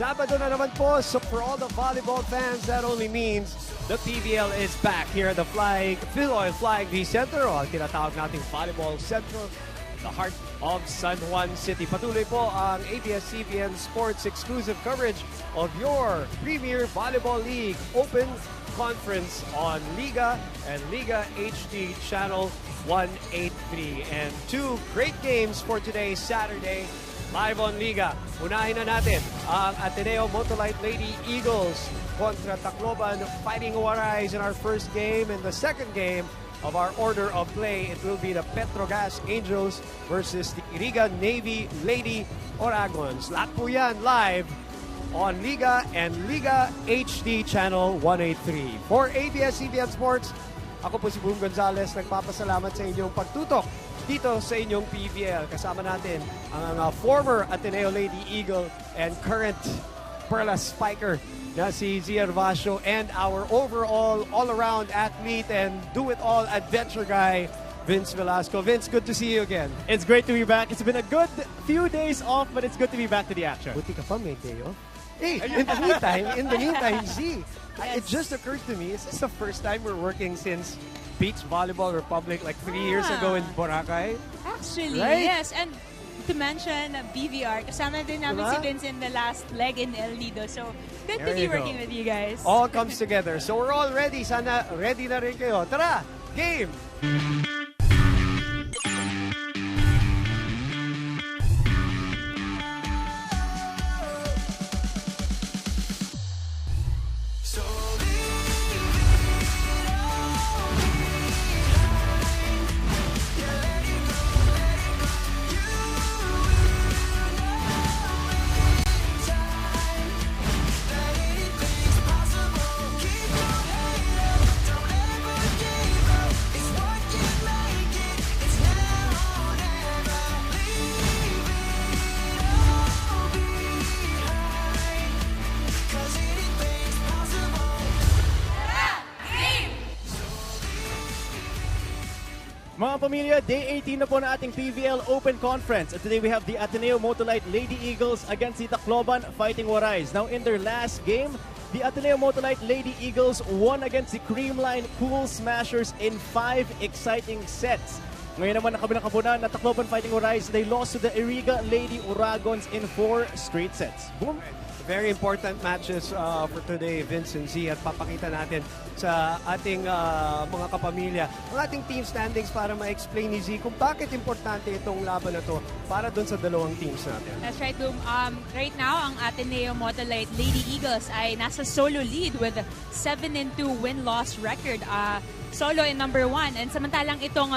Sabado na naman po, so for all the volleyball fans, that only means the PVL is back here at the Philoil Flying V Center, o tinatawag nating Volleyball Central, the heart of San Juan City. Patuloy po ang ABS-CBN Sports exclusive coverage of your Premier Volleyball League Open Conference on Liga and Liga HD Channel 183. And two great games for today, Saturday, live on Liga. Unahin na natin ang Ateneo-Motolite Lady Eagles kontra Tacloban Fighting Warais in our first game. And the second game of our order of play, it will be the Petrogas Angels versus the Iriga Navy Lady Oragons. Lahat po yan live on Liga and Liga HD Channel 183. For ABS-CBN Sports, ako po si Boom Gonzalez, nagpapasalamat sa inyong pagtutok dito sa inyong PVL. Kasama natin ang former Ateneo Lady Eagle and current Perla Spiker na si Zia Hervasio, and our overall all-around athlete and do-it-all adventure guy, Vince Velasco. Vince, good to see you again. It's great to be back. It's been a good few days off, but it's good to be back to the action. Buti ka pa, may day off. Hey, in the meantime, Z, it just occurred to me, is this the first time we're working since Beach Volleyball Republic like 3 years ago in Boracay? Actually, right? yes. And to mention BVR, kasama din namin si Vince in the last leg in El Nido. So, good to be working with you guys. All comes together. So, we're all ready. Sana ready na rin kayo. Tara, game! Mga pamilya, Day 18 na po na ating PVL Open Conference. And today we have the Ateneo-Motolite Lady Eagles against the Tacloban Fighting Warais. Now in their last game, the Ateneo-Motolite Lady Eagles won against the Creamline Cool Smashers in 5 exciting sets. Ngayon naman nakabilang kapunan na Tacloban Fighting Warais, they lost to the Iriga Lady Oragons in 4 straight sets. Boom! Very important matches for today, Vince and Z, at papakita natin sa ating mga kapamilya ang ating team standings para ma-explain ni Z kung bakit importante itong laban na to para dun sa dalawang teams natin. That's right, Boom. Right now, ang Ateneo-Motolite Lady Eagles ay nasa solo lead with 7-2 win-loss record. Solo in number 1. And samantalang itong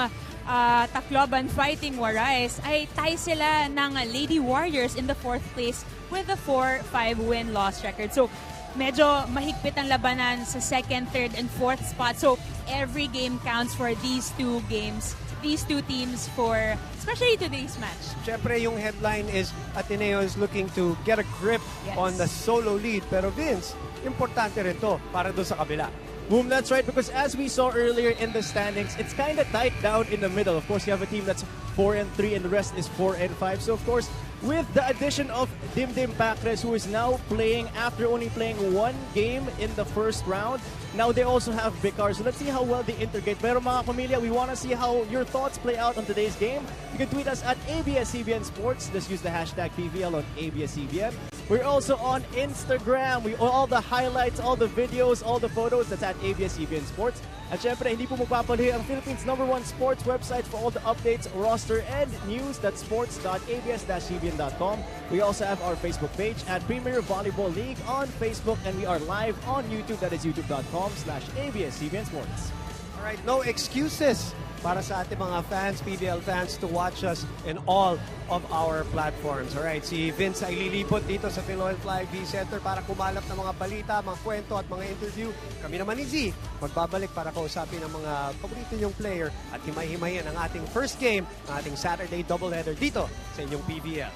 Tacloban Fighting Warais ay tie sila ng Lady Warriors in the 4th place with a 4-5 win-loss record. So, medyo mahigpit ang labanan sa 2nd, 3rd, and 4th spot. So, every game counts for these two games, these two teams for, especially today's match. Siyempre, yung headline is Ateneo is looking to get a grip on the solo lead. Pero Vince, importante rin to para doon sa kabila. Boom, that's right, because as we saw earlier in the standings, it's kind of tight down in the middle. Of course, you have a team that's 4-3 and the rest is 4-5. So, of course, with the addition of Dimdim Pacres, who is now playing after only playing 1 game in the first round, now they also have Vicar. So let's see how well they integrate. Pero mga pamilya, we want to see how your thoughts play out on today's game. You can tweet us at ABS-CBN Sports. Just use the hashtag PVL on ABS-CBN. We're also on Instagram. All the highlights, all the videos, all the photos, that's at ABS-CBN Sports. At syempre, hindi po magpapalihi ang Philippines' #1 sports website for all the updates, roster, and news. That's sports.abs-cbn.com. We also have our Facebook page at Premier Volleyball League on Facebook, and we are live on YouTube. That is youtube.com/ABS-CBN Sports. All right, no excuses para sa ating mga fans, PVL fans, to watch us in all of our platforms. Alright, si Vince ay lilipot dito sa Philoil Flying V Center para kumalap ng mga balita, mga kwento at mga interview. Kami naman ni Z, magbabalik para kausapin ang mga paborito niyong player at himay-himayin ang ating first game, ang ating Saturday doubleheader dito sa inyong PVL.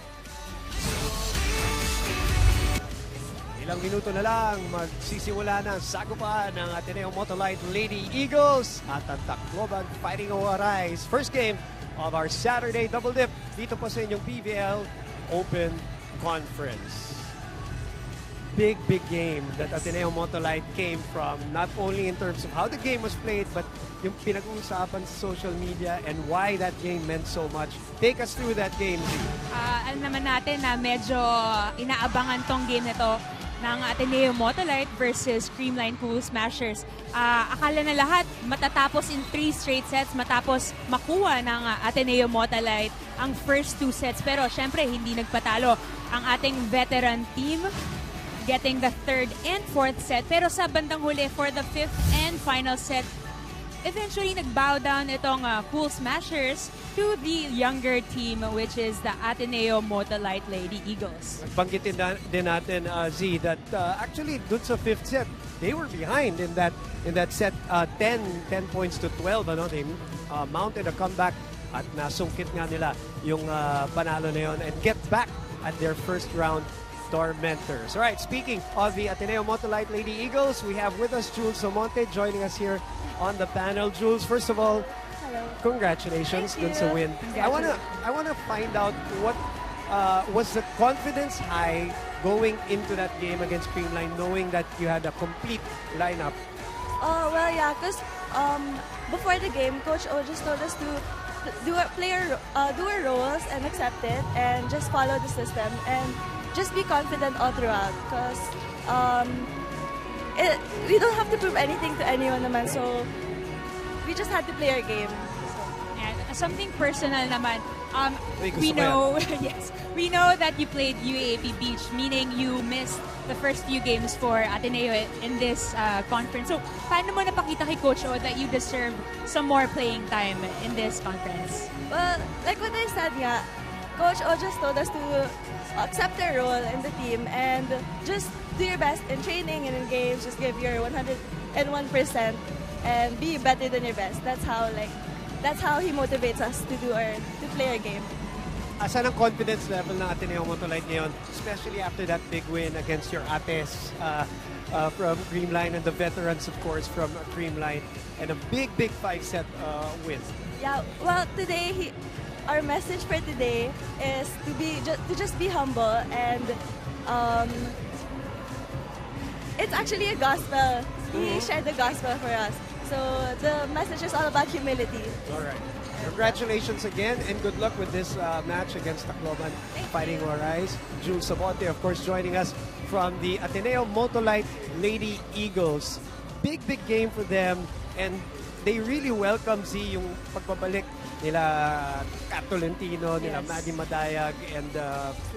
Ilang minuto na lang, magsisimula na ang sagupaan ng Ateneo-Motolite Lady Eagles at ang Tacloban Fighting Warais. First game of our Saturday Double Dip dito po sa inyong PVL Open Conference. big game that Ateneo-Motolite came from, not only in terms of how the game was played, but yung pinag-uusapan sa social media and why that game meant so much. Take us through that game, Z. Alam naman natin na medyo inaabangan tong game nito ng Ateneo-Motolite versus Creamline Pool Smashers. Akala na lahat matatapos in 3 straight sets matapos makuha ng Ateneo-Motolite ang first 2 sets. Pero syempre hindi nagpatalo ang ating veteran team, getting the 3rd and 4th set. Pero sa bandang huli for the 5th and final set, eventually nag-bow down itong Pool Smashers to the younger team, which is the Ateneo-Motolite Lady Eagles. Banggitin din natin, Z, that actually dun sa 5th set, they were behind in that set 10 points to 12. They mounted a comeback at nasungkit nga nila yung panalo na yun and get back at their first round tormentors. All right, speaking of the Ateneo-Motolite Lady Eagles, we have with us Jules Somonte joining us here on the panel. Jules, first of all, hello. Congratulations dun sa win. I wanna find out what was the confidence high going into that game against Creamline, knowing that you had a complete lineup. Well, yeah, because before the game, Coach O just told us to do our roles and accept it and just follow the system and just be confident all throughout because we don't have to prove anything to anyone naman, so we just had to play our game. And something personal naman, We know yes, we know that you played UAAP Beach, meaning you missed the first few games for Ateneo in this conference. So, paano mo napakita kay Coach O that you deserve some more playing time in this conference? Well, like what I said, yeah, Coach O just told us to accept their role in the team and just do your best in training and in games. Just give your 101% and be better than your best. That's how he motivates us to play our game. Asan ang confidence level ng Ateneo-Motolite ngayon, especially after that big win against your Ates from Creamline and the veterans, of course, from Creamline, and a big 5-set win? Yeah, well, today our message for today is to just be humble and it's actually a gospel. He shared the gospel for us. So the message is all about humility. All right. Congratulations again and good luck with this match against Tacloban Fighting Warais. Jules Sabote, of course, joining us from the Ateneo-Motolite Lady Eagles. Big game for them and they really welcome yung pagbabalik nila Kat Tolentino, nila Maddie Madayag, and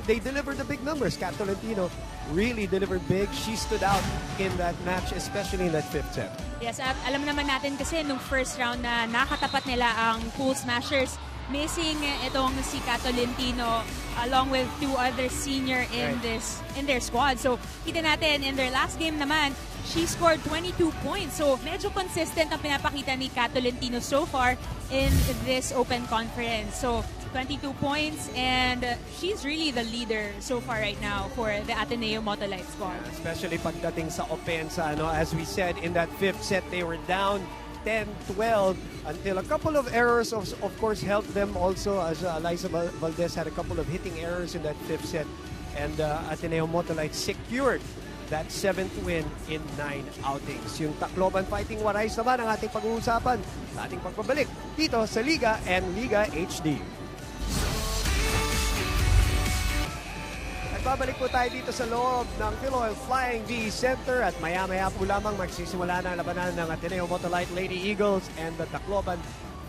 they delivered the big numbers. Kat Tolentino really delivered big. She stood out in that match, especially in that 5th set. Yes, at alam naman natin kasi nung first round na nakatapat nila ang Pool Smashers, missing itong si Kat Tolentino along with 2 other senior in their squad. So, kita natin in their last game naman, she scored 22 points. So, medyo consistent ang pinapakita ni Kat Tolentino so far in this open conference. So, 22 points and she's really the leader so far right now for the Ateneo-Motolite squad. Especially pagdating sa opensa, as we said, in that 5th set, they were down 10-12 until a couple of errors, of course, helped them also, as Liza Valdez had a couple of hitting errors in that 5th set, and Ateneo-Motolite secured that 7th win in 9 outings. Yung Tacloban Fighting Warais naman ang ating pag-uusapan sa ating pagbabalik dito sa Liga and Liga HD. Babalik po tayo dito sa loob ng PVL Flying V Center at maya-maya po lamang magsisimula na ang labanan ng Ateneo-Motolite Lady Eagles and the Tacloban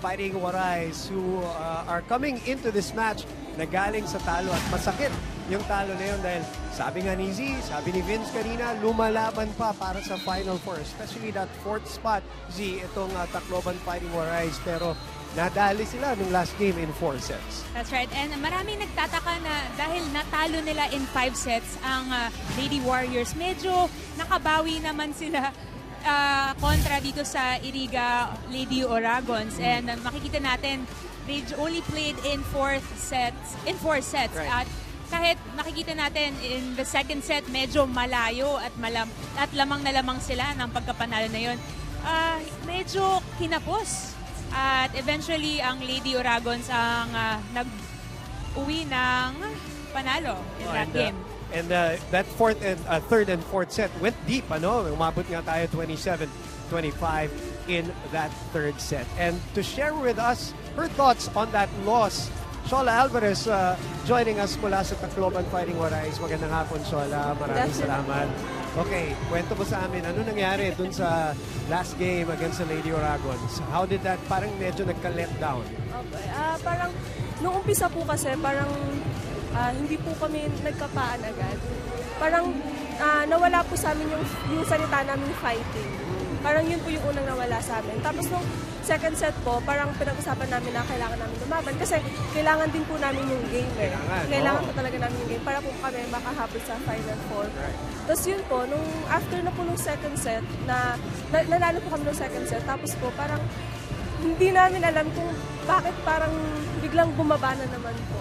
Fighting Warais who are coming into this match na galing sa talo at masakit yung talo na yun dahil sabi nga ni Z, sabi ni Vince kanina, lumalaban pa para sa Final Four, especially that 4th spot, Z, itong Tacloban Fighting Warais, pero nadali sila nung last game in 4 sets. That's right. And maraming nagtataka na dahil natalo nila in 5 sets ang Lady Warriors, medyo nakabawi naman sila kontra dito sa Iriga Lady Oragons. And makikita natin, they only played in 4 sets. Right. At kahit nakikita natin in the 2nd set, medyo malayo at lamang na lamang sila ng pagkapanalo na yun. Medyo kinapos. At eventually, ang Lady Oragons ang nag-uwi ng panalo in that game. And that third and fourth set went deep, ano? Umabot nga tayo 27-25 in that third set. And to share with us her thoughts on that loss, Shola Alvarez joining us mula sa Tacloban Fighting Warais. Magandang hapon, Shola. Maraming salamat. Okay, kwento mo sa amin, ano nangyari dun sa last game against the Lady Oragons? How did that, parang medyo nagka-let down? Okay. Parang, nung umpisa po kasi, parang hindi po kami nagkapaan agad. Parang nawala po sa amin yung salita namin fighting. Parang yun po yung unang nawala sa amin. Tapos nung second set po, parang pinag-usapan namin na kailangan namin lumaban. Kasi kailangan din po namin yung game eh. Kailangan po talaga namin yung game para po kami makahabol sa Final Four. Right. Tapos yun po, nung after na po nung second set, nanalo po kami nung second set. Tapos po, parang hindi namin alam kung bakit parang biglang bumaba na naman po.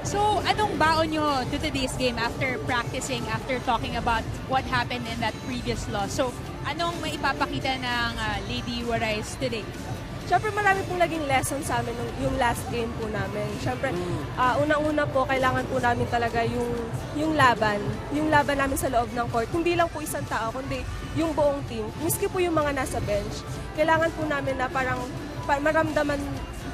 So, anong baon nyo to today's game after practicing, after talking about what happened in that previous loss? So, anong maipapakita ng Lady Warais today? Siyempre, marami pong naging lesson sa amin yung last game po namin. Siyempre, unang-una po, kailangan po namin talaga yung laban. Yung laban namin sa loob ng court. Hindi lang po isang tao, kundi yung buong team. Miski po yung mga nasa bench. Kailangan po namin na parang maramdaman,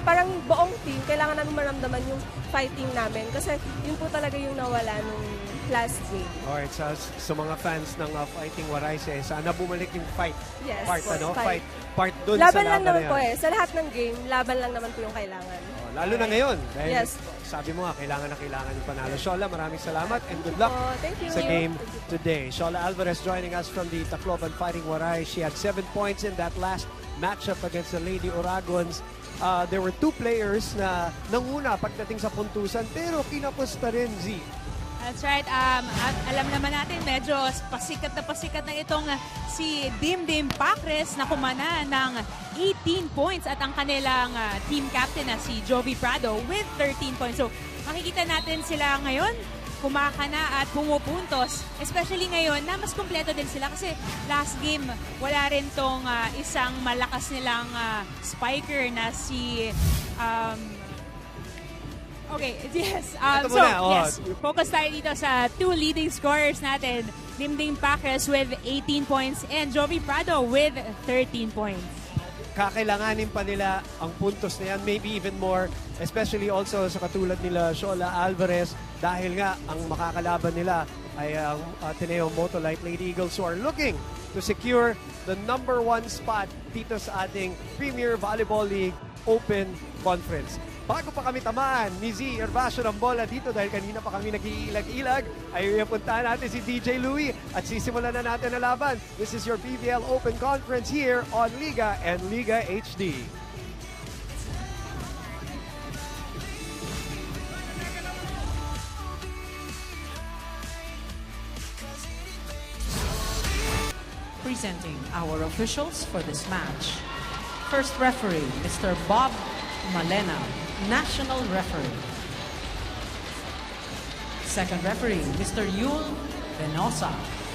parang buong team, kailangan namin maramdaman yung fighting namin. Kasi yun po talaga yung nawala nung last game. Alright, sa mga fans ng Fighting Warais, sana bumalik yung fight. Yes, part, po, ano? fight. Part dun Laban sa laban lang naman na po yan. Sa lahat ng game, laban lang naman po yung kailangan. Lalo na ngayon. Dahil Yes. sabi mo nga, kailangan yung panalo. Shola, maraming salamat and good luck Thank you. sa game today. Shola Alvarez joining us from the Tacloban Fighting Warais. She had 7 points in that last matchup against the Lady Oragons. There were 2 players na nanguna pagdating sa puntusan pero kinapusta rin, Z. That's right. At alam naman natin, medyo pasikat na itong si Dimdim Pacres na kumana ng 18 points at ang kanilang team captain na si Jovi Prado with 13 points. So, makikita natin sila ngayon kumakana at pumupuntos. Especially ngayon na mas kumpleto din sila kasi last game wala rin tong isang malakas nilang spiker na si okay, yes. Yes, focus tayo dito sa 2 leading scorers natin. Dimdim Pacres with 18 points and Jovi Prado with 13 points. Kakailanganin pa nila ang puntos na yan, maybe even more, especially also sa katulad nila Shola Alvarez dahil nga ang makakalaban nila ay ang Ateneo-Motolite Lady Eagles who are looking to secure the #1 spot dito sa ating Premier Volleyball League Open Conference. Bago pa kami tamaan ni Z Herbacio ng bola dito dahil kanina pa kami nag-iilag-ilag, ay ipuntahan natin si DJ Louie at sisimulan na natin ang laban. This is your PVL Open Conference here on Liga and Liga HD. Presenting our officials for this match. First referee, Mr. Bob Malena, National Referee. Second referee, Mr. Yul Venosa,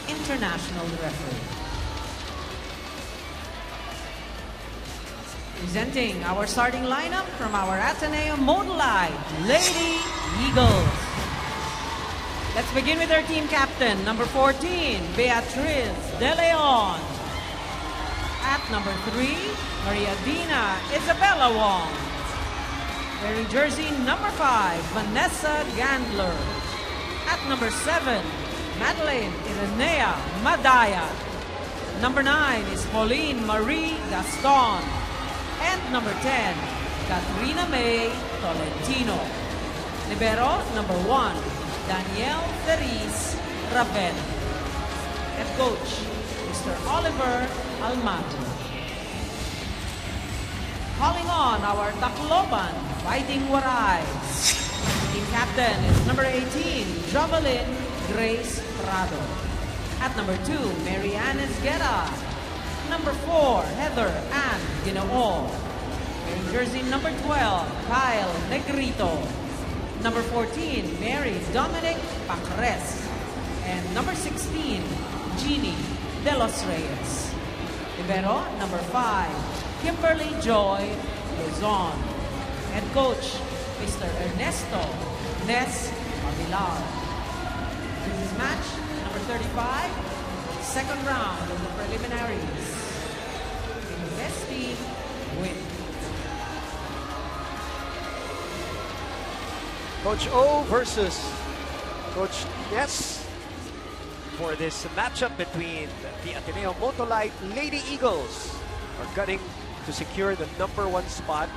International Referee. Presenting our starting lineup from our Ateneo-Motolite Lady Eagles. Let's begin with our team captain, number 14, Beatriz De Leon. At number 3, Maria Dina Isabella Wong. Wearing jersey number 5, Vanessa Gandler. At number 7, Madeline Irenea Madaya. Number 9 is Pauline Marie Gaston. And number 10, Katrina May Tolentino. Libero number 1, Danielle Feliz Raven. Head coach, Mr. Oliver Almato. Calling on our Tacloban Fighting Warais. Team captain is number 18, Jovelyn Grace Prado. At number 2, Marianne Esguera. Number 4, Heather Ann Ginoo. Wearing jersey number 12, Kyle Negrito. Number 14, Mary Dominic Pacres. And number 16, Jeannie De Los Reyes. Libero, number 5, Kimberly Joy Luzon. Head coach, Mr. Ernesto Nes Mavilar. second round of the preliminaries. Investi win. Coach O versus Coach Ness for this matchup between the Ateneo-Motolite Lady Eagles are gunning to secure the #1 spot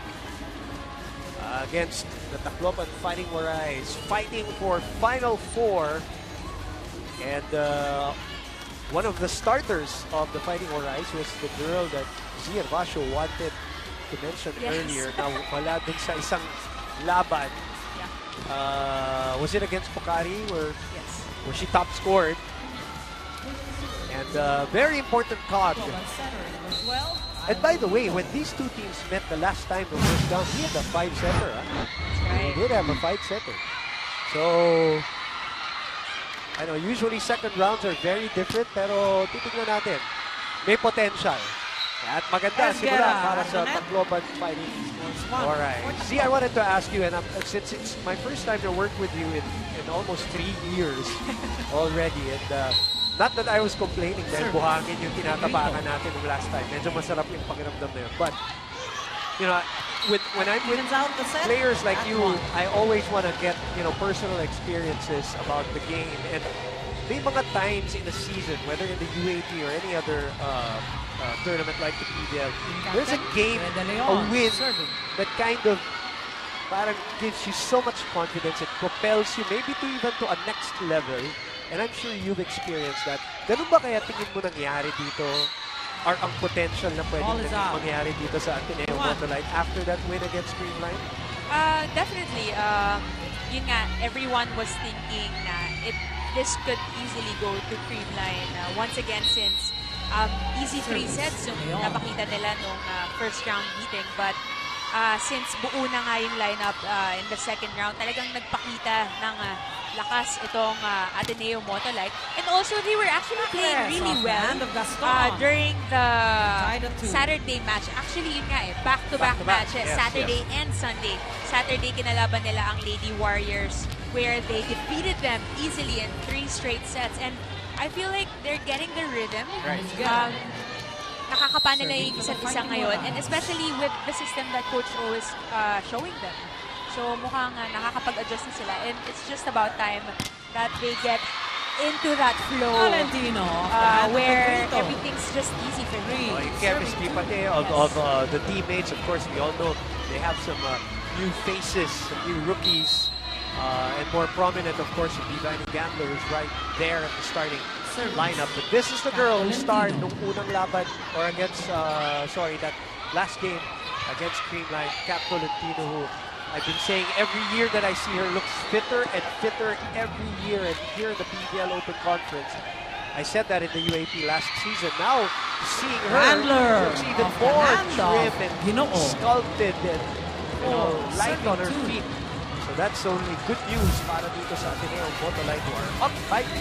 against the Tacloban Fighting Warais, fighting for Final Four. And one of the starters of the Fighting Warais was the girl that Zia Basho wanted to mention earlier. Now, wala dun sa isang laban. Was it against Pocari where she top scored? And very important card. And by the way, when these two teams met the last time the first round, he had a 5-setter. He did have a 5-setter. So, I know, usually second rounds are very different, pero titignan natin. May potential. At maganda simula para sa Tacloban Fighting. Alright. See, I wanted to ask you, and since it's my first time to work with you in almost 3 years already, and not that I was complaining dahil buhangin yung tinatapakan natin ng last time. Medyo masarap yung pakiramdam na yun. But, you know, when I'm with players like you, I always want to get, you know, personal experiences about the game. And may mga times in the season, whether in the UAP or any other tournament like the PVL, there's a game, a win, that kind of parang gives you so much confidence. It propels you maybe to even to a next level. And I'm sure you've experienced that. Ganun ba kaya tingin mo nangyari dito? Or ang potential na pwedeng mangyari dito sa Ateneo-Motolite after that win against Creamline? Definitely. Yun nga, everyone was thinking na this could easily go to Creamline. Once again, since easy 3 sets yung napakita nila nung first round meeting. But since buo na nga yung lineup in the second round, talagang nagpakita ng lakas itong Ateneo-Motolite. And also, they were actually playing really well during the Saturday match. Actually, yun nga back-to-back matches, Saturday and Sunday. Saturday, kinalaban nila ang Lady Warriors where they defeated them easily in 3 straight sets. And I feel like they're getting the rhythm. Nakakapana na yung isa't isa ngayon. And especially with the system that Coach O is showing them. So mukhang nakakapag-adjust na sila. And it's just about time that they get into that flow where everything's just easy for them. Chemistry pati of the teammates. Of course, we all know they have some new faces, some new rookies. And more prominent, of course, the Divine Gambler is right there at the starting lineup. But this is the girl who starred nung unang laban or against, that last game against Creamline, Cap Tolentino, who I've been saying every year that I see her looks fitter and fitter every year. And here in the PVL Open Conference, I said that in the UAP last season. Now, seeing her looks even more trim and sculpted and light on her feet. So that's only good news para dito sa Ateneo-Motolite who are up 5-2.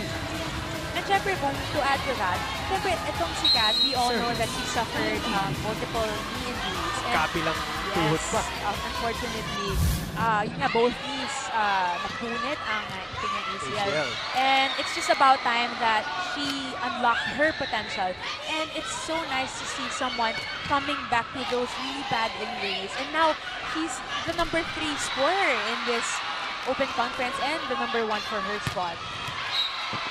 And syempre, to add to that, syempre, itong si Kat, we all know that she suffered multiple knee injuries. Kabilang tuhod pa. Unfortunately, yun nga, both knees napunit ang kanyang ACL. And it's just about time that she unlocked her potential. And it's so nice to see someone coming back to those really bad injuries. And now, she's the #3 scorer in this Open Conference and the #1 for her squad.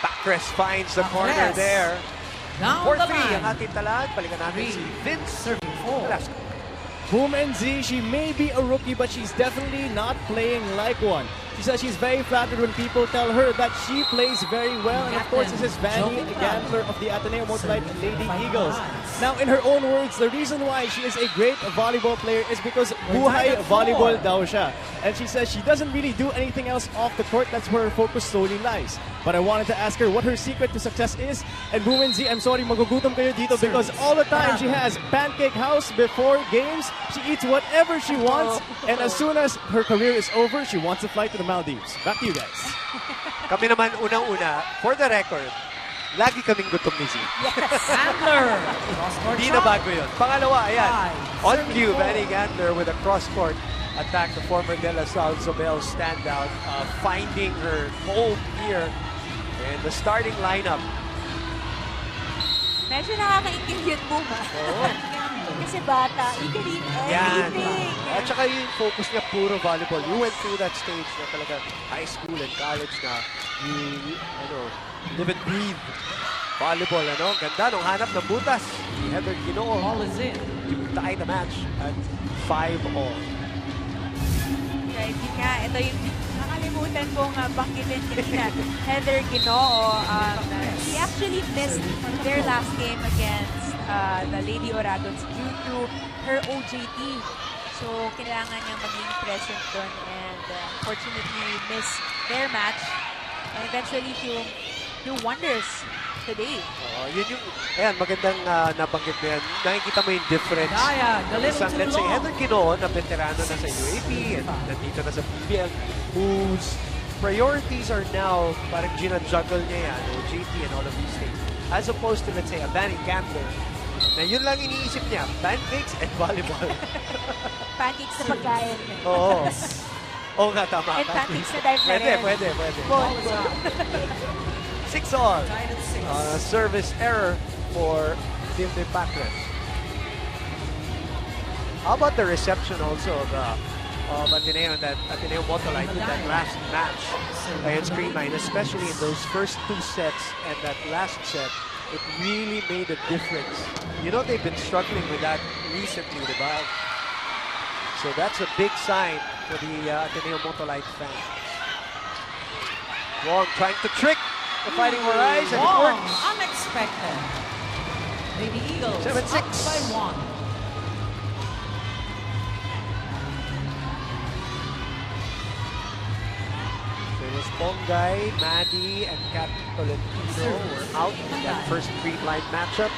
Backrest finds the corner there. 4-3 ang ating talaan. Balikan natin si Vince Velasco. Woman Z, she may be a rookie, but she's definitely not playing like one. She says she's very flattered when people tell her that she plays very well. And of course, this is Vanny, the gambler of the Ateneo-Motolite Lady Eagles. Now, in her own words, the reason why she is a great volleyball player is because buhay volleyball daw siya. And she says she doesn't really do anything else off the court. That's where her focus solely lies. But I wanted to ask her what her secret to success is. And Woman Z, I'm sorry, magugutom kayo dito because all the time she has pancake house before games. She eats whatever she wants. And as soon as her career is over, she wants to fly to the Maldives. Back to you guys. Kami naman unang-una, for the record, lagi kaming gutom ni Z. Gandler. Hindi na bago yun. Pangalawa, ayan. On cue, Vanny Gandler with a cross-court attack. The former De La Salle Zobel standout, finding her home here in the starting lineup. Medyo nakakaingit yun, Buma. Kasi bata, you can eat Yan. anything. At saka yung focus niya puro volleyball. You went through that stage na talaga high school and college na you live and breathe volleyball, Ganda nung hanap ng butas. Heather Ginoo Ball is in. to tie the match at 5-all. Right, yun nga, ito yung nakalimutan kong banggitin kanina. Heather Ginoo, she actually missed their last game against the Lady Oragons due to her OJT. So, kailangan niyang maging present doon and unfortunately miss their match. And eventually, she will do wonders today. Ayan, magandang nabanggit mo yan. Nakikita mo yung difference. Daya, the little Isang, too let's say, long. Heather Ginoo na veterano na sa UAP and nandito na sa PVL, whose priorities are now parang ginajuggle niya yan, OJT and all of these things. As opposed to, let's say, a Danny Campbell, na yun lang iniisip niya, pancakes and volleyball. Pancakes na pagkain. Oo. Oo nga, tama. And pancakes na dive na rin. Pwede. Bon. 6-all. Tied at 6. Service error for Team de Pacres. How about the reception also of Ateneo-Motolite in that last match against Green Line, especially in those first 2 sets and that last set? It really made a difference. They've been struggling with that recently, diba? So that's a big sign for the Ateneo-Motolite fans. Wong trying to trick the Fighting Horizon, and it Wong, works. unexpected. Lady Eagles 7-6. up by 1. So it was Pongay, Maddie, and Kat Tolentino were out in that first Green Line matchup.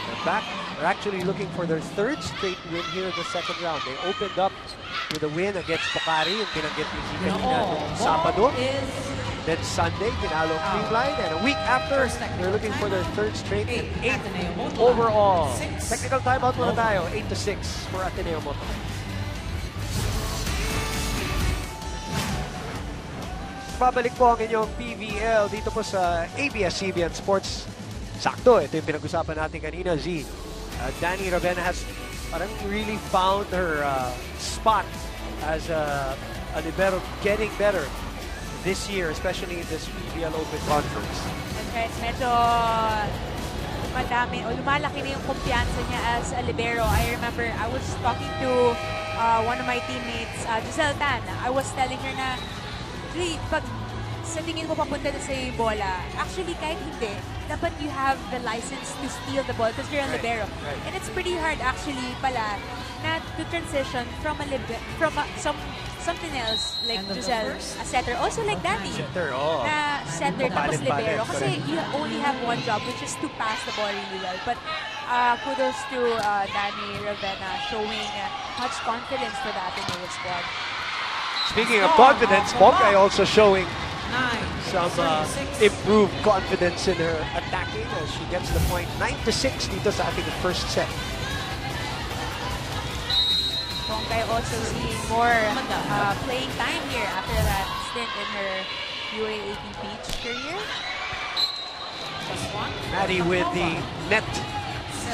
They're back. They're actually looking for their 3rd straight win here in the 2nd round. They opened up with a win against Pocari, yung binanggit ni Zika nung Sabado. Then Sunday, tinalo ang Green Line. And a week after, they're looking for their 3rd straight and 8th overall. Technical timeout muna tayo. 8-6 for Ateneo-Motolite. Babalik po ang inyong PVL dito po sa ABS-CBN Sports. Sakto, ito yung pinag-usapan natin kanina, Z. Danny Ravenna has parang really found her spot as a libero, getting better this year, especially in this PVL Open Conference. Okay, medyo madami o lumalaki na yung kumpiyansa niya as a libero. I remember I was talking to one of my teammates, Giselle Tan. I was telling her na actually, pag sa tingin mo papunta na sa yung bola, actually kahit hindi, dapat you have the license to steal the ball because you're a libero. Right. And it's pretty hard actually pala na to transition from something else like And the Giselle, first? a setter. Also like Danny, Setter, oh. na setter tapos Palit-palit, libero. Kasi correct. you only have one job which is to pass the ball really well. But kudos to Danny Ravenna showing much confidence for the Ateneo squad. Speaking of confidence, Pongay also showing 9. some 36. improved confidence in her attacking as she gets the point. 9-6 dito sa ating first set. Pongay also seeing more playing time here after that stint in her UAAP Peach career. Just 1. Maddie with the net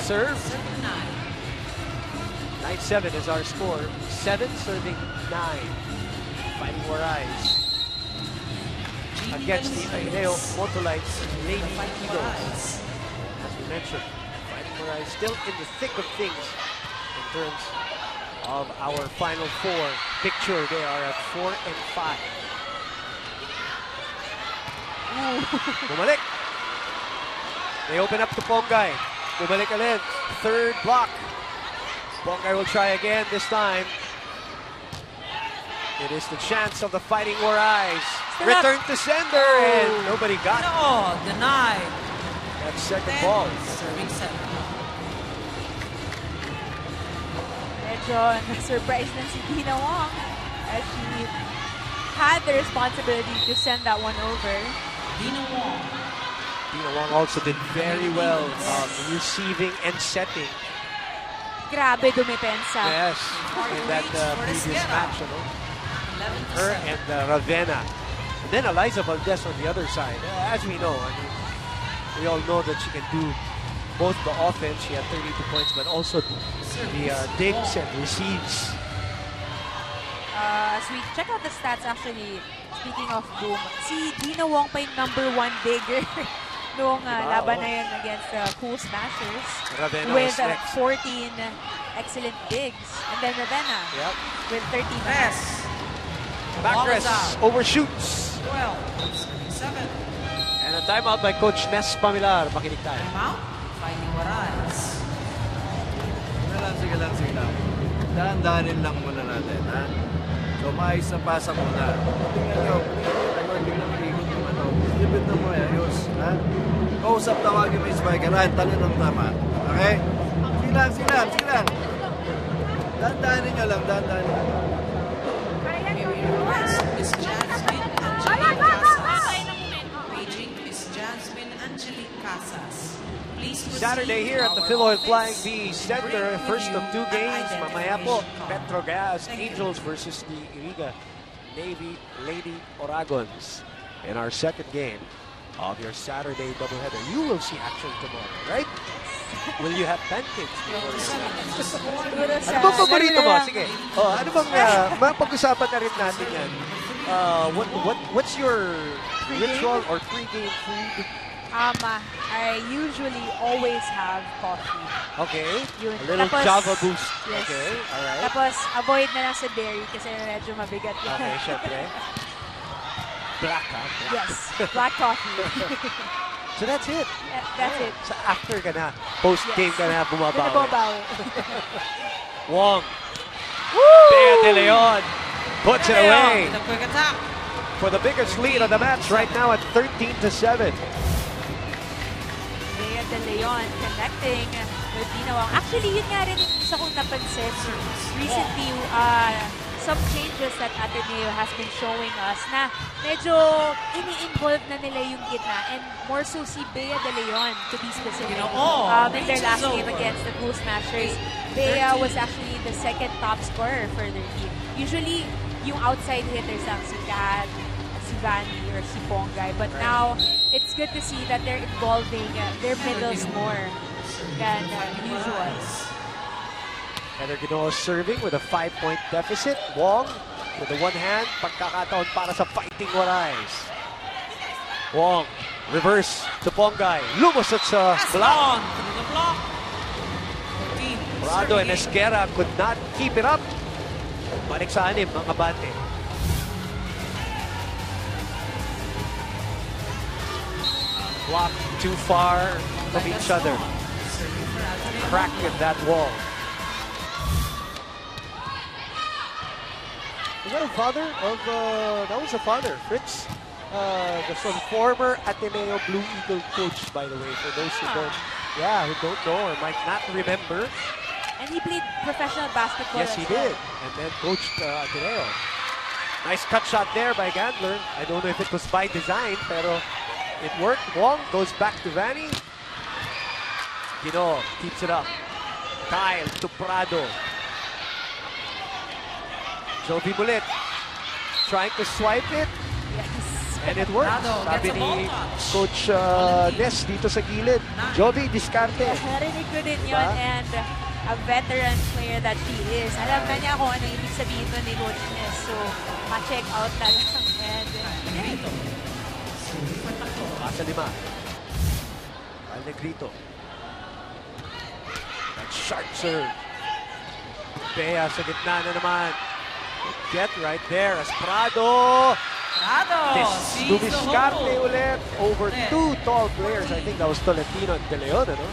serve. 9. 9-7 is our score. 7 serving 9. Fighting Warais against the Ateneo-Motolite Lady Eagles. As we mentioned, Fighting Warais still in the thick of things in terms of our Final Four picture. They are at 4 and 5. Bumalik. They open up to Pongay. Bumalik ulit. 3rd block. Pongay will try again this time. It is the chance of the Fighting Warais. Still Return to sender, and nobody got it. No, denied. That second 10. ball. Serving 7. Medyo na-surprise na si Dina Wong as she had the responsibility to send that one over. Dina Wong. Dina Wong also did very well receiving and setting. Grabe dumipensa. Yes, in that previous match. 11 to Her 7. and Ravenna. And then Eliza Valdez on the other side. As we know, we all know that she can do both the offense, she had 32 points, but also the digs and receives. As we check out the stats, actually, speaking of boom, si Dina Wong pa yung #1 digger noong laban na yun against Cool Smashers Ravenna with was next. 14 excellent digs. And then Ravenna with 13. Press. Backrest overshoots. 12, 7. And a timeout by Coach Nes Pamilar. Makinig tayo. Timeout. Fighting Warais. Sige lang. Dahan-dahanin lang muna natin, ha? So, maayos na pasa muna. Tingnan nyo, biglang ikot yung ano. Lipid na mo, ayos, ha? Kausap, tawagin mo yung spiker, tanong ng tama. Okay? Sige lang. Dahan-dahanin nyo lang, dahan-dahanin nyo. Miss Jasmine Angelique Casas. Raging Miss Jasmine Angelique Casas. Please proceed Saturday here at the our Philoil office. Flying V Center. First of 2 games. Identification Mamaya po, card. Petrogas Thank you. Angels versus the Iriga Navy Lady Oragons. In our second game of your Saturday doubleheader. You will see action tomorrow, right? Will you have pancakes before you? Ano bang paborito mo? Sige. Ano bang mapag-usapan na rin natin yan? What's your ritual or pre-game food? I usually always have coffee. Okay. Yun. A little Tapos, Java boost. yes. Okay. Alright. Tapos, avoid na lang sa dairy kasi medyo mabigat yun. Okay, syempre. Black, ha? Yes, black coffee. So that's it. That's it. So after ka na, post-game ka na, bumabawi. Bumabawi. Wong. Bea De Leon puts it away The quick attack. for the biggest lead of the match right now at 13-7. Bea De Leon connecting with Dina Wong. Actually, yun nga rin yung isa kong napansin. Recently, some changes that Ateneo has been showing us na medyo ini-involve na nila yung gitna and more so si Bea De Leon to be specific. In their last game against the Cool Smashers, Bea was actually the second top scorer for their team. Usually, yung outside hitters lang si Kat, si Vanny, or si Pongay. But now, it's good to see that they're involving their middles more than usual. Heather Ginoa serving with a 5-point deficit. Wong with the one hand. Pagkakataon para sa Fighting Warais. Wong, reverse to Pongay. Lumusot sa block. On through the block. 14. Prado and Esquera could not keep it up. Balik sa anim, mga bante. Block too far from each other. Crack in that wall. Was that a father of, that was a father, Fritz. The former Ateneo Blue Eagle coach, by the way, for those who don't know or might not remember. And he played professional basketball Yes, he as well. did. And then coached Ateneo. Nice cut shot there by Gandler. I don't know if it was by design, pero it worked. Wong goes back to Vanny. Gino keeps it up. Kyle to Prado. Jovi Mulit trying to swipe it. Yes. And it works. Prado Sabi gets a ball ni touch. Coach Nes dito sa gilid. Jovi, diskarte. Narinig ko din yun, and a veteran player that she is. Alam na niya kung ano ibig sabihin nun ni Coach Nes. So, ma-check out na lang. And, Pasa 5. Al Negrito. That sharp serve. Bea sa gitna na naman. Get right there as Prado. Prado sees the Dumiskarte hole. ulit over 2 tall players. I think that was Tolentino and De Leon, ano?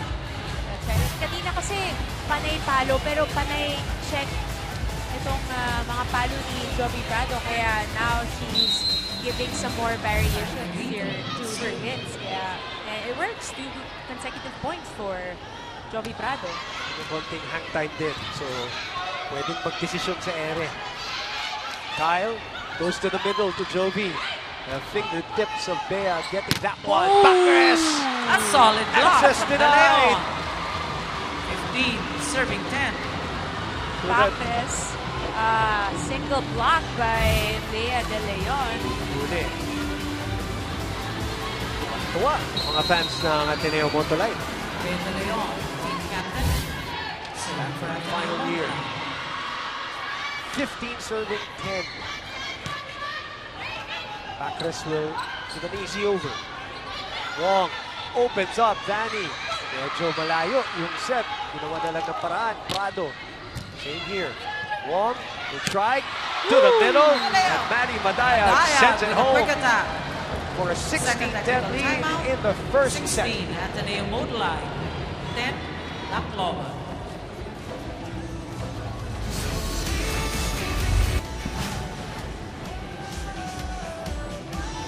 that's right. Kanina kasi panay palo, pero panay check itong mga palo ni Jovi Prado. Kaya now she's giving some more variations here to her hits. Kaya it works. 2 consecutive points for Jovi Prado. May konting hang time din. So, pwedeng magdesisyon sa ere. Kyle goes to the middle to Jovi. The fingertips of Bea getting that one. Backrest! A solid block. Access denied. 15, serving 10. Backrest, single block by Bea De Leon. Huli. Tuwa, mga fans ng Ateneo-Motolite. Kay De Leon, team captain. Serving for Final year. Ateneo-Motolite. 15 serving 10. Bacres will give an easy over. Wong opens up. Danny. Medyo malayo yung set. Ginawa na lang ng paraan. Prado. Same here. Wong will try to the middle. And Manny Madaya sends it with a home quick attack. for a Second 16-10 technical lead timeout. in the first 16, set. Ateneo-Motolite. 10, Tacloban.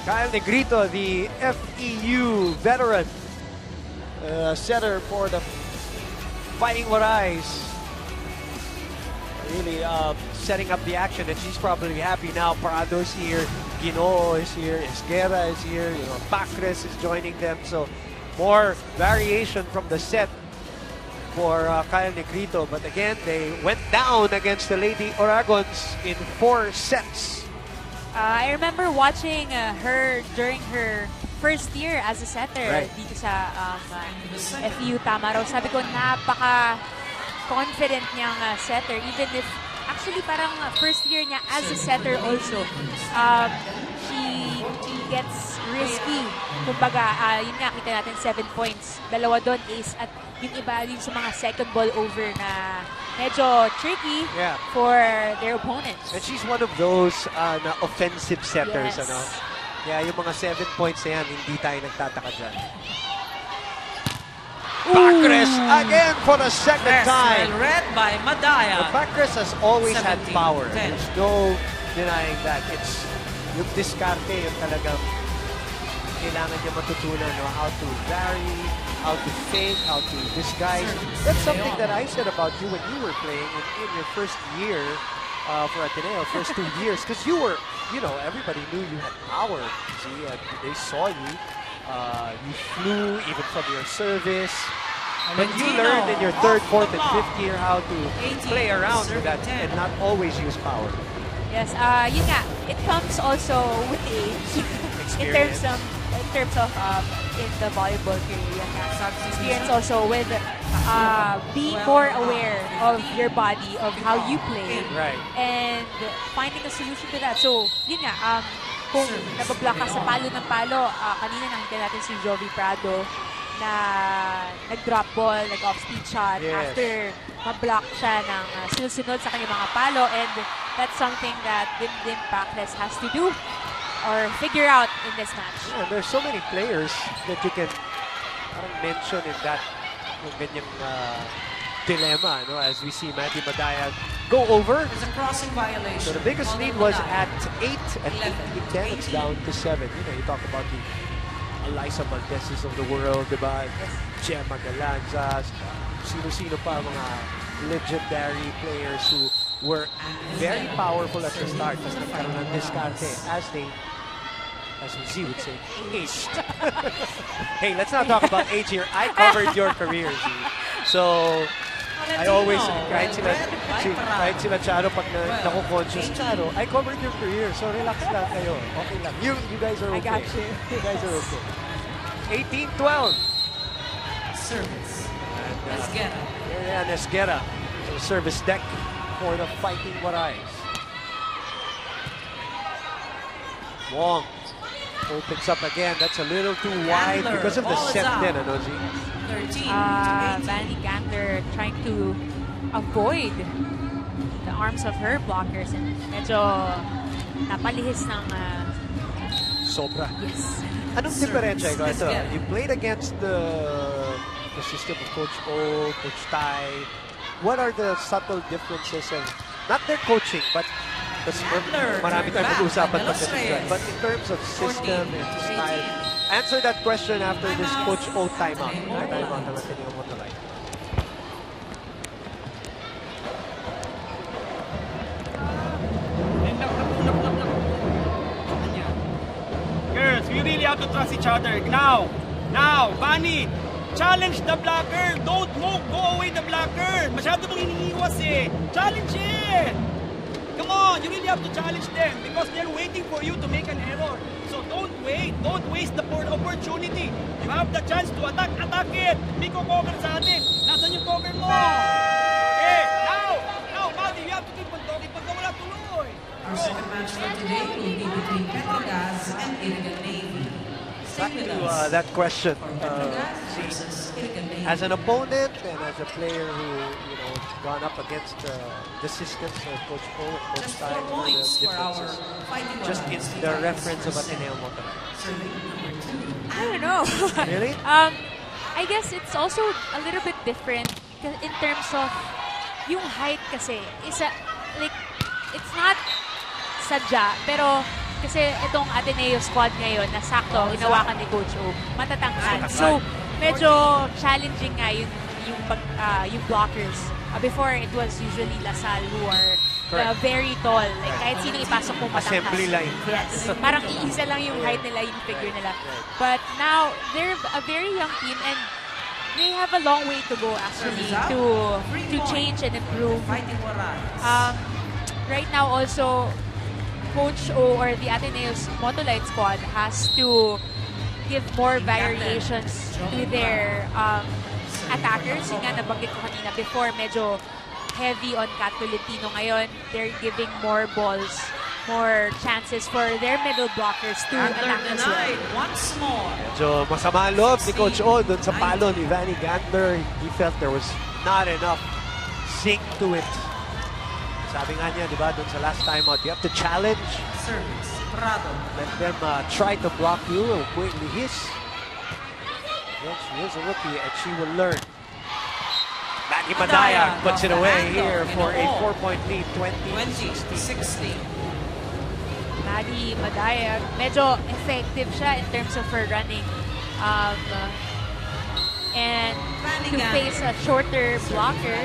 Kyle Negrito, the FEU veteran setter for the Fighting Warais. Really setting up the action, and she's probably happy now. Parado's here, Ginoo is here, Esguerra is here, Bacres is joining them. So more variation from the set for Kyle Negrito. But again, they went down against the Lady Oragons in 4 sets. I remember watching her during her first year as a setter Right. dito sa FEU Tamaraw. Sabi ko, napaka-confident niyang setter. Even if, actually parang first year niya as a setter also, she gets risky. Kumbaga, yun nga, kita natin 7 points. Dalawa doon ace at yung iba yung sa mga second ball over na medyo tricky Yeah. for their opponents. And she's one of those na offensive setters, Yes. ano? Yeah, yung mga 7 points na yan, hindi tayo nagtataka dyan. Bacres again for the second Yes, time. well read by Madaya. But Bacres has always had 17, power. 10. There's no denying that. It's yung diskarte, yung talagang kailangan niya matutunan, how to vary, how to fake, how to disguise. That's something that I said about you when you were playing in your first year for Ateneo, first 2 years, because you were, everybody knew you had power. See, and they saw you. You flew even from your service. But you learned in your 3rd, 4th, and 5th year how to play around with that and not always use power. Yes, yun nga, it comes also with age. in terms of in the volleyball career. Yun nga. Experience also with being more aware of your body, of how you play, Right. and finding a solution to that. So, yun nga, kung nabablock ka sa palo ng palo, kanina nakita natin si Jovi Prado na nag-drop ball, nag-off-speed shot Yes. after ma-block siya ng sunod-sunod sa kanyang mga palo, and that's something that Dimdim Bacres has to do or figure out in this match. Yeah, there's so many players that you can parang mention in that yung ganyang dilemma, as we see Mandy Madaya go over. It's a crossing violation. So the biggest On lead was Madaya. at 8 and 10. It's down to 7. You talk about the Eliza Malteses of the world, diba? Gemma Galanzas, sino-sino pa mga legendary players who were very powerful at the start. Tapos nagkaroon ng diskarte as Z would say, aged. Hey, let's not talk about age here. I covered your career, Z. So, I always, kahit sila Charo, pag naku-conscious, Charo, I covered your career, so relax lang kayo. Okay lang. You guys are okay. I got you. You guys are okay. 18-12. Service. And, Esguerra. Marian Esguerra, so service deck for the Fighting Warais. Wong opens up again. That's a little too wide Gandler, because of the ball is set out. then, ano, Z? 13 to 18. Vanny Gandler trying to avoid the arms of her blockers, and medyo napalihis ng Sobra. yes. Anong Service. diferensya? Ito, Esguerra. you played against the system of Coach O, Coach Tai. What are the subtle differences of, not their coaching, but Gandler, marami tayong back, pag-usapan Manila pagdating dyan. But in terms of system and style, answer that question after this Coach O timeout. Timeout ng Ateneo-Motolite. Girls, we really have to trust each other. Now, Bunny, challenge the blocker. Don't move. Go away the blocker. Masyado mong iniiwas eh. Challenge it. Come on, you really have to challenge them because they're waiting for you to make an error. So Don't wait. Don't waste the opportunity. You have the chance to attack it. Hindi ko cover sa atin. Nasaan yung cover mo? Okay, now, Maddie, you have to keep on talking pagka wala tuloy. Our second match for today will be between Petrogas and Irigan Navy. Stay Back with to us. that question. For Petrogas versus Irigan Navy. As an opponent and as a player who, gone up against the systems of Coach O and Coach Just Tai, 4 points the for our differences. fighting Just in Warriors. the reference of Ateneo-Motolite. Serving number 2. I don't know. Really? I guess it's also a little bit different in terms of yung height kasi. It's not sadya, pero kasi itong Ateneo squad ngayon na sakto, hinawakan ni Coach O, matatangkad. So, medyo challenging nga yung blockers. Before, it was usually Lasal who are very tall. Like, kahit sino ipasok mo matangkas. Assembly line. Yes. Parang iisa lang yung height nila, yung figure nila. But now, they're a very young team and they have a long way to go actually to change and improve. Fighting Warriors. Right now also, Coach O or the Ateneo-Motolite squad has to give more variations to their attackers. Yung nga nabanggit ko kanina, before medyo heavy on Cat Tolentino. Ngayon, they're giving more balls, more chances for their middle blockers to attack as well. Once more. Medyo masama ang loob ni Coach O dun sa palo ni Vanny Gandler. He felt there was not enough sink to it. Sabi nga niya, di ba, dun sa last time out, you have to challenge. Service. Prado. Let them try to block you. Wait, his. Yes, she is a rookie and she will learn. Manny Madaya puts it away here for a 4-point lead, 20-16. Maddie Madaya, medyo effective siya in terms of her running. And to face a shorter blocker,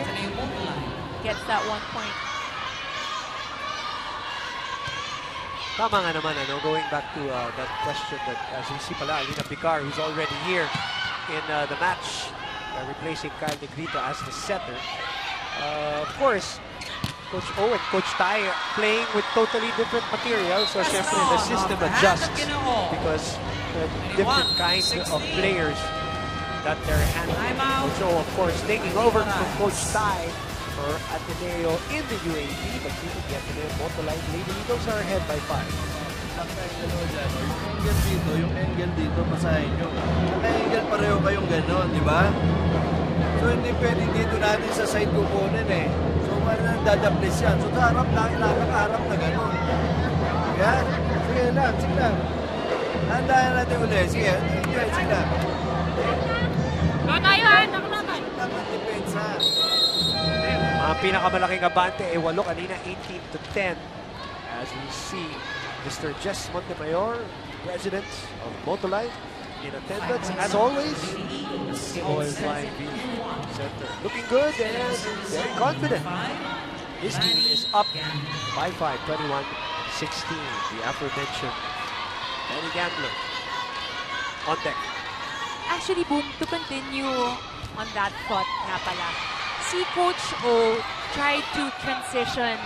gets that 1 point. Tama nga naman, going back to that question that as we see pala, Alina Picar, who's already here in the match, replacing Kyle Negrito as the setter. Of course, Coach O and Coach Tai playing with totally different materials, so syempre the system adjusts because different kinds of players that they're handling. Coach O, of course, taking over from Coach Tai for Ateneo in the UAE, but keeping the Ateneo-Motolite Lady Eagles are ahead by 5. Yung angle dito, masahin nyo. Naka-angle pareho kayong gano'n, di ba? So hindi pwedeng dito natin sa side kukunin eh. So wala nang dadaplis yan. So sa harap lang, harap na gano'n. Yan. Sige lang. Handahan natin ulit. Sige, sige lang. Tamang depensa. Mga pinakamalaking abante ay 8 kanina, 18-10. As we see Mr. Jess Montemayor, president of Motolite, in attendance. As always, he always line B center. Looking good and very confident. His team is up by 5, 21-16. The aforementioned Danny Gambler on deck. Actually, Boom, to continue on that thought nga pala, si Coach O tried to transition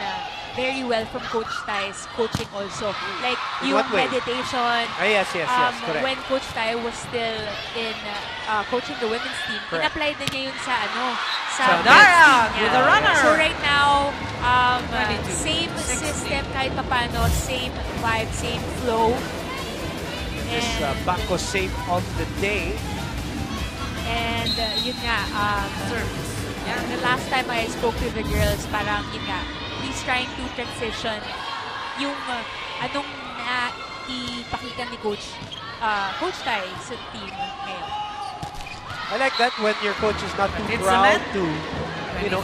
very well from Coach Tai's coaching also. Like, In yung what way? meditation. Yes, correct. When Coach Tai was still in coaching the women's team, Correct. in-apply na niya yun sa sa So, men's Dara team niya. with the runner. So right now, 22, same 16. system kahit papano, same vibe, same flow. This Bangko save of the day. And yun nga, Service. the last time I spoke to the girls, parang yun nga, he's trying to transition yung anong naipakita ni Coach Tai sa team ngayon. I like that when your coach is not too It's proud cement. to,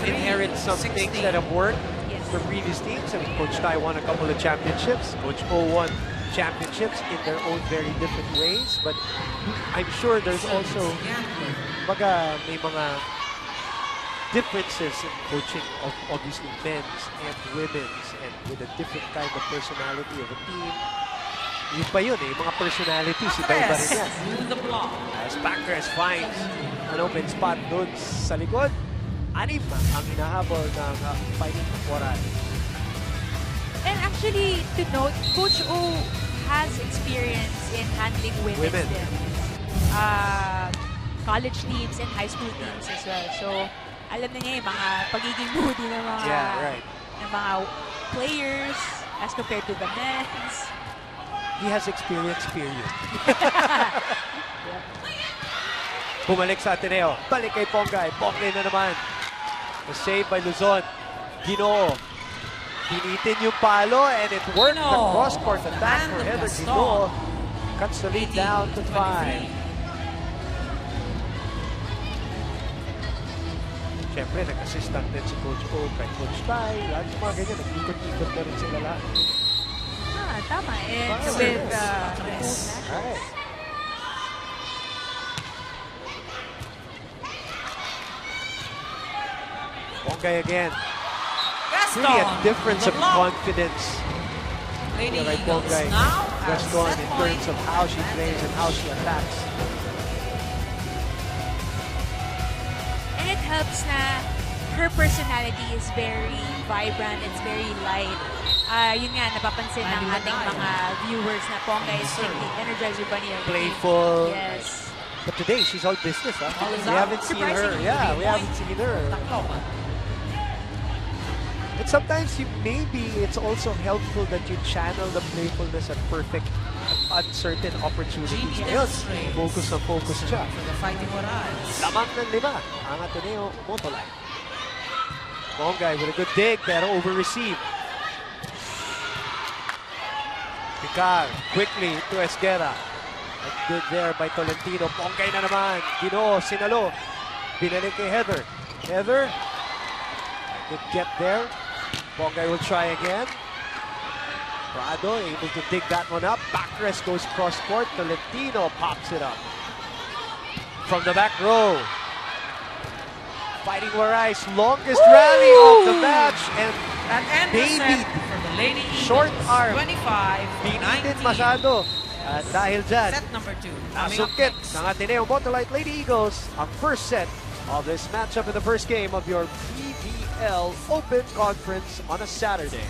inherit some things that have worked Yes. for previous teams. I mean, Coach Tai won a couple of championships. Coach O won championships in their own very different ways. But I'm sure there's also may mga differences in coaching of obviously men's and women's, and with a different kind of personality of a team. Yun pa yun mga personalities, iba-iba rin yan. The block. As Pancras finds an open spot doon sa likod, 6 ang hinahabol ng Fighting Warriors. And actually, to note, Coach O has experience in handling women. Women. College teams and high school teams as well. So, alam na niya yung mga pagiging moody ng mga, ng mga players as compared to the men's. He has experience, period. Bumalik sa Ateneo. Balik kay Pongay. Pongay na naman. Save by Luzon. Ginoo. Pinitin yung palo and it worked. The cross-court attack for Heather Ginoo. Cuts the lead down to 5. Siyempre, nag-assistant din si Coach O kay Coach Tai. Lahat yung mga ganyan, nag-ikot-ikot na rin sila lahat. Tama. And with Right. Pongay again. Really a difference of confidence. Lady Kay Eagles Pongay. now has Gaston set in point terms of how she plays and how she attacks. And it helps na her personality is very vibrant, it's very light. Yun nga, napapansin ng ating mga viewers na Pongay is the Energizer Bunny of the team. Playful. Yes. But today, she's all business, huh? All is We out. haven't seen her. Surprisingly, Yeah, we point. haven't seen her. Tacloban. And sometimes maybe it's also helpful that you channel the playfulness at perfect, uncertain opportunities. Ngayon, focus siya. For the Fighting Warriors. Lamang ng 5 ang Ateneo-Motolite. Pongay with a good dig pero over-received. Picar quickly to Esguerra. A good there by Tolentino. Pongay na naman. Ginoo, sinalo. Binalik kay Heather. Heather. Good get there. Pongay will try again. Prado able to dig that one up. Backrest goes cross court. Tolentino pops it up. From the back row. Fighting Warais, longest rally of the match. And An end baby set for the Lady Eagles. short arm. 25-19. Pinitin masyado. At dahil dyan, Set number 2. Coming up nasungkit next. ng Ateneo-Motolite Lady Eagles ang first set of this matchup in the first game of your PVL Open Conference on a Saturday.